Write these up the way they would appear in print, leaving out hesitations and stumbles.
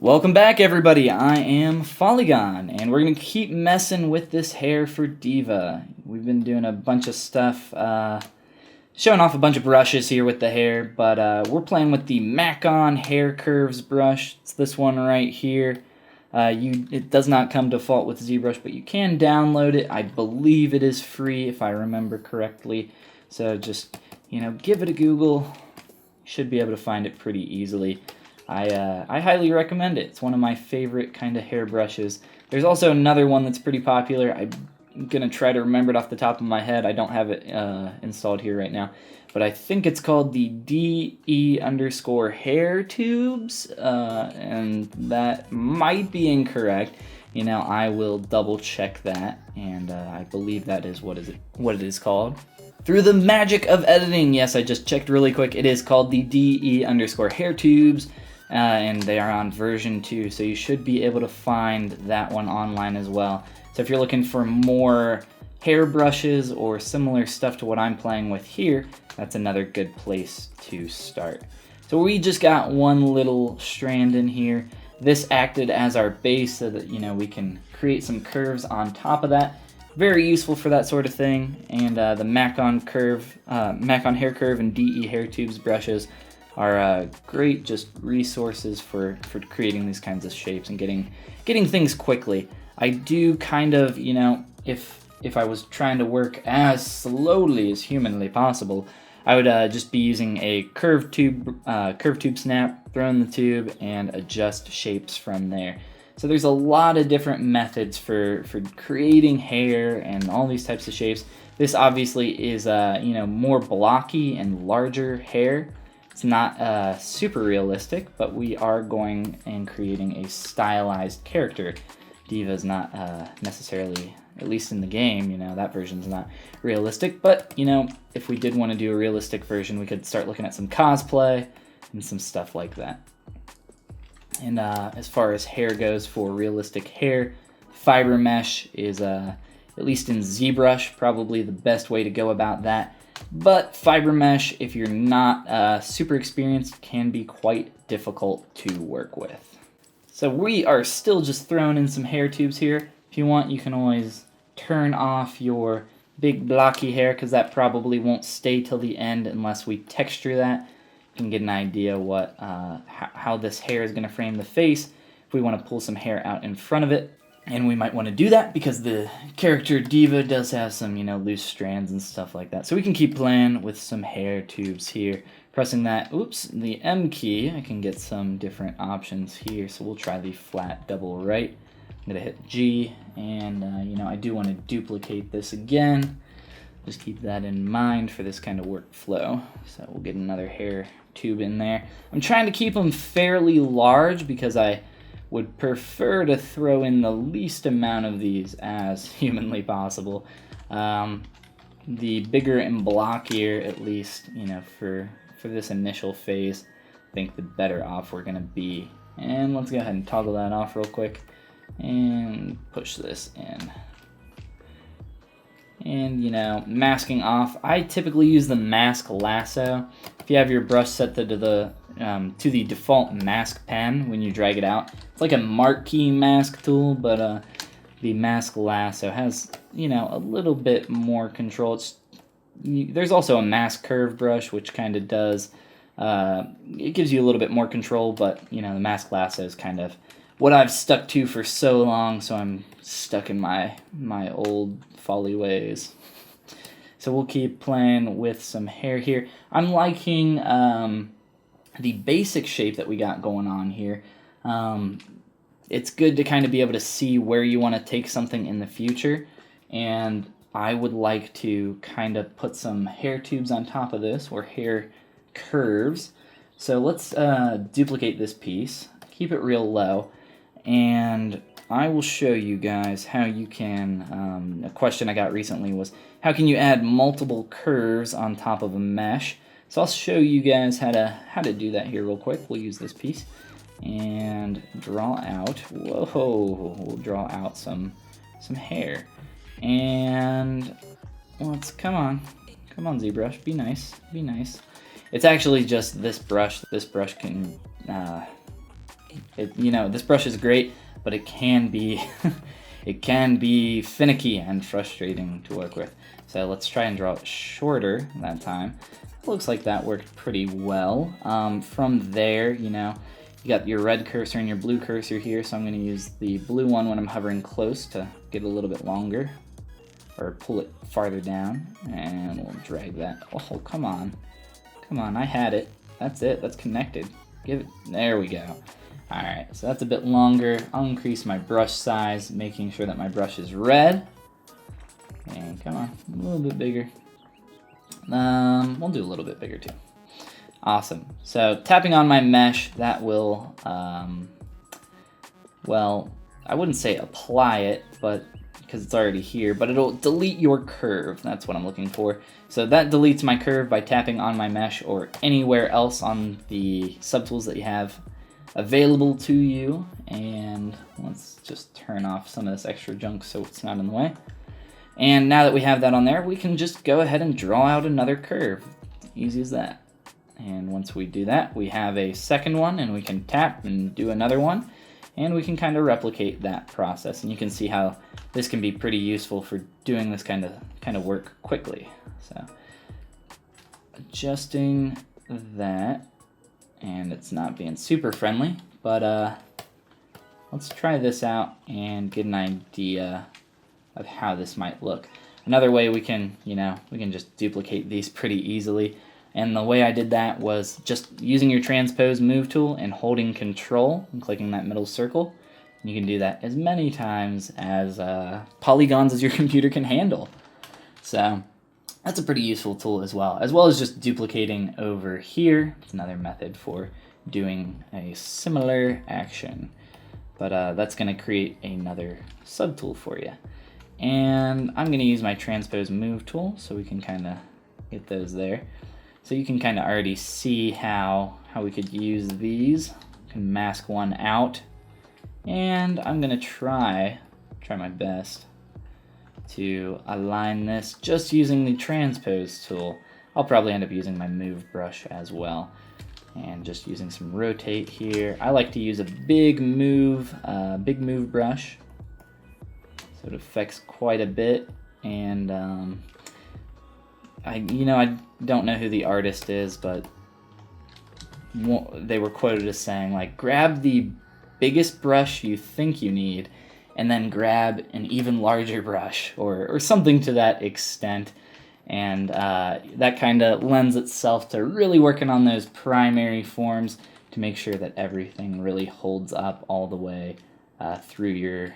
Welcome back, everybody. I am Follygon, and we're going to keep messing with this hair for D.VA. We've been doing a bunch of stuff, showing off a bunch of brushes here with the hair, but we're playing with the Macon Hair Curves brush. It's this one right here. It does not come default with ZBrush, but you can download it. I believe it is free, if I remember correctly. So just, give it a Google. You should be able to find it pretty easily. I highly recommend it. It's one of my favorite kind of hair brushes. There's also another one that's pretty popular. I'm going to try to remember it off the top of my head. I don't have it installed here right now. But I think it's called the DE_ hair tubes. And that might be incorrect. I will double check that. And I believe that is what it is called. Through the magic of editing, yes, I just checked really quick. It is called the DE_ hair tubes. And they are on version 2, so you should be able to find that one online as well. So if you're looking for more hair brushes or similar stuff to what I'm playing with here, that's another good place to start. So we just got one little strand in here. This acted as our base so that we can create some curves on top of that. Very useful for that sort of thing. And the Macon Hair Curve and DE Hair Tubes brushes are great just resources for creating these kinds of shapes and getting things quickly. I do kind of, if I was trying to work as slowly as humanly possible, I would just be using a curved tube snap, throw in the tube, and adjust shapes from there. So there's a lot of different methods for creating hair and all these types of shapes. This obviously is more blocky and larger hair. It's not super realistic, but we are going and creating a stylized character. D.VA is not necessarily, at least in the game, that version's not realistic. But, if we did want to do a realistic version, we could start looking at some cosplay and some stuff like that. And as far as hair goes, for realistic hair, fiber mesh is, at least in ZBrush, probably the best way to go about that. But fiber mesh, if you're not super experienced, can be quite difficult to work with. So we are still just throwing in some hair tubes here. If you want, you can always turn off your big blocky hair, because that probably won't stay till the end unless we texture that. You can get an idea what how this hair is going to frame the face if we want to pull some hair out in front of it. And we might want to do that because the character D.VA does have some, loose strands and stuff like that. So we can keep playing with some hair tubes here. Pressing the M key, I can get some different options here. So we'll try the flat double right. I'm going to hit G, and, I do want to duplicate this again. Just keep that in mind for this kind of workflow. So we'll get another hair tube in there. I'm trying to keep them fairly large because I would prefer to throw in the least amount of these as humanly possible. The bigger and blockier, at least, for this initial phase, I think the better off we're gonna be. And let's go ahead and toggle that off real quick and push this in. And, masking off, I typically use the mask lasso. If you have your brush set to the default mask pen when you drag it out, it's like a marquee mask tool, but the mask lasso has, a little bit more control. There's also a mask curve brush, which kind of does, it gives you a little bit more control, but, the mask lasso is kind of what I've stuck to for so long, so I'm stuck in my old folly ways. So we'll keep playing with some hair here. I'm liking the basic shape that we got going on here. It's good to kind of be able to see where you want to take something in the future, and I would like to kind of put some hair tubes on top of this, or hair curves. So let's duplicate this piece, keep it real low, and I will show you guys how you can, a question I got recently was, how can you add multiple curves on top of a mesh? So I'll show you guys how to do that here real quick. We'll use this piece and draw out, we'll draw out some hair. And come on ZBrush, be nice. It's actually just this brush. This brush can This brush is great, but it can be it can be finicky and frustrating to work with. So let's try and draw it shorter that time. Looks like that worked pretty well. From there, you got your red cursor and your blue cursor here, so I'm going to use the blue one when I'm hovering close to get a little bit longer, or pull it farther down, and we'll drag that. Oh, come on. Come on, I had it. That's it, that's connected. There we go. Alright, so that's a bit longer. I'll increase my brush size, making sure that my brush is red. And come on, a little bit bigger. We'll do a little bit bigger too. Awesome. So tapping on my mesh, that will, well, I wouldn't say apply it, but because it's already here, but it'll delete your curve. That's what I'm looking for. So that deletes my curve by tapping on my mesh or anywhere else on the subtools that you have available to you. And let's just turn off some of this extra junk so it's not in the way. And now that we have that on there, we can just go ahead and draw out another curve. Easy as that. And once we do that, we have a second one, and we can tap and do another one. And we can kind of replicate that process, and you can see how this can be pretty useful for doing this kind of work quickly. So adjusting that, and it's not being super friendly, but let's try this out and get an idea of how this might look. Another way we can just duplicate these pretty easily. And the way I did that was just using your transpose move tool and holding control and clicking that middle circle. You can do that as many times as polygons as your computer can handle. So that's a pretty useful tool as well as just duplicating over here. It's another method for doing a similar action. But that's going to create another subtool for you. And I'm going to use my transpose move tool so we can kind of get those there. So you can kind of already see how we could use these. You can mask one out. And I'm going to try my best to align this just using the transpose tool. I'll probably end up using my move brush as well. And just using some rotate here. I like to use a big move brush. So it affects quite a bit. And I don't know who the artist is, but they were quoted as saying, like, grab the biggest brush you think you need, and then grab an even larger brush, or something to that extent. And that kind of lends itself to really working on those primary forms to make sure that everything really holds up all the way through your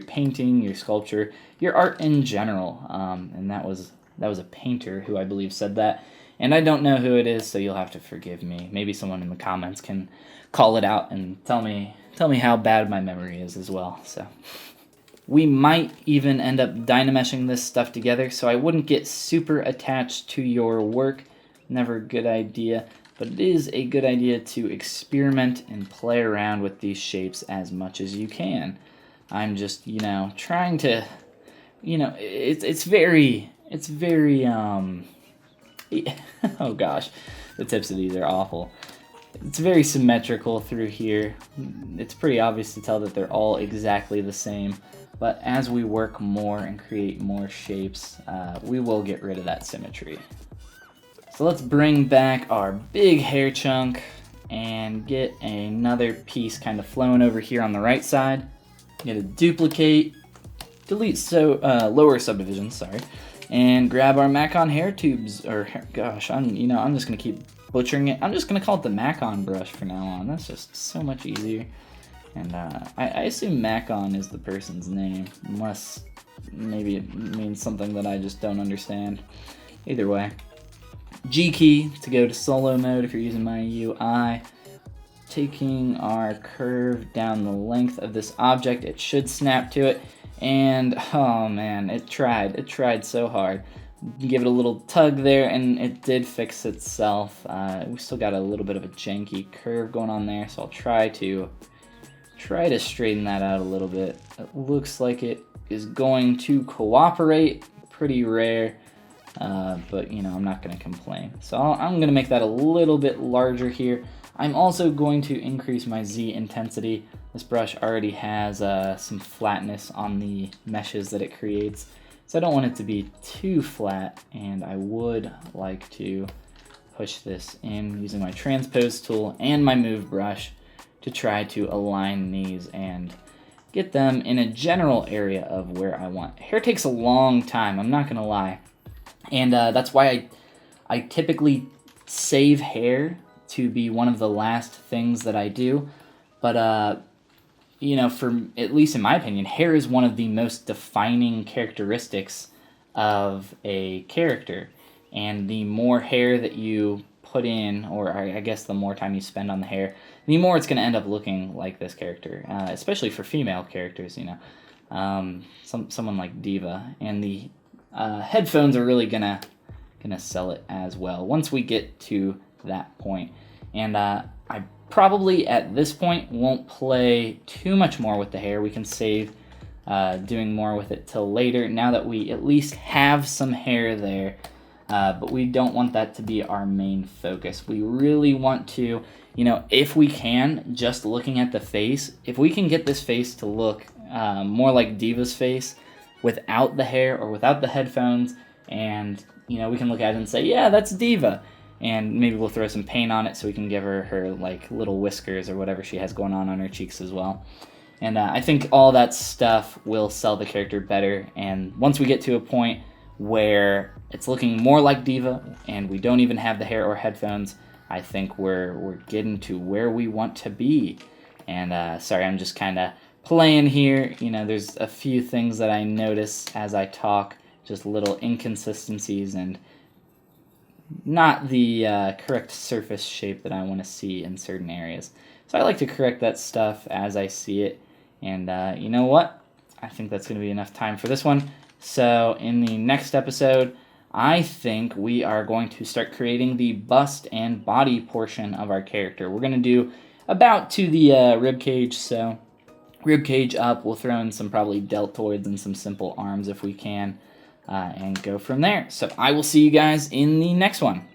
painting, your sculpture, your art in general. And that was a painter who I believe said that, and I don't know who it is, so you'll have to forgive me. Maybe someone in the comments can call it out and tell me how bad my memory is as well. So we might even end up dynameshing this stuff together, so I wouldn't get super attached to your work. Never a good idea, but it is a good idea to experiment and play around with these shapes as much as you can. I'm just, trying to, it's very oh gosh, the tips of these are awful. It's very symmetrical through here. It's pretty obvious to tell that they're all exactly the same, but as we work more and create more shapes, we will get rid of that symmetry. So let's bring back our big hair chunk and get another piece kind of flowing over here on the right side. Get a duplicate, delete lower subdivisions, sorry, and grab our Macon hair tubes, I'm just gonna keep butchering it. I'm just gonna call it the Macon brush from now on. That's just so much easier. And I assume Macon is the person's name, unless maybe it means something that I just don't understand. Either way, G key to go to solo mode if you're using my UI. Taking our curve down the length of this object, it should snap to it. And oh man, it tried so hard. Give it a little tug there, and it did fix itself. We still got a little bit of a janky curve going on there, so I'll try to straighten that out a little bit. It looks like it is going to cooperate. Pretty rare, but I'm not going to complain. So I'm going to make that a little bit larger here. I'm also going to increase my Z intensity. This brush already has some flatness on the meshes that it creates, so I don't want it to be too flat, and I would like to push this in using my transpose tool and my move brush to try to align these and get them in a general area of where I want. Hair takes a long time, I'm not gonna lie, and that's why I typically save hair to be one of the last things that I do, but you know, for at least in my opinion, hair is one of the most defining characteristics of a character, and the more hair that you put in, or I guess the more time you spend on the hair, the more it's going to end up looking like this character, especially for female characters, you know, someone like D.Va, and the headphones are really gonna sell it as well once we get to that point. And I probably at this point won't play too much more with the hair. We can save doing more with it till later, now that we at least have some hair there, but we don't want that to be our main focus. We really want to, you know, if we can, just looking at the face, if we can get this face to look more like D.Va's face without the hair or without the headphones, and you know, we can look at it and say, yeah, that's D.Va, and maybe we'll throw some paint on it so we can give her like little whiskers or whatever she has going on her cheeks as well. And I think all that stuff will sell the character better, and once we get to a point where it's looking more like D.Va and we don't even have the hair or headphones, I think we're getting to where we want to be. And sorry, I'm just kind of playing here. You know, there's a few things that I notice as I talk, just little inconsistencies and not the correct surface shape that I want to see in certain areas. So I like to correct that stuff as I see it. And you know what? I think that's going to be enough time for this one. So in the next episode, I think we are going to start creating the bust and body portion of our character. We're going to do about to the rib cage, so rib cage up. We'll throw in some probably deltoids and some simple arms if we can, and go from there. So I will see you guys in the next one.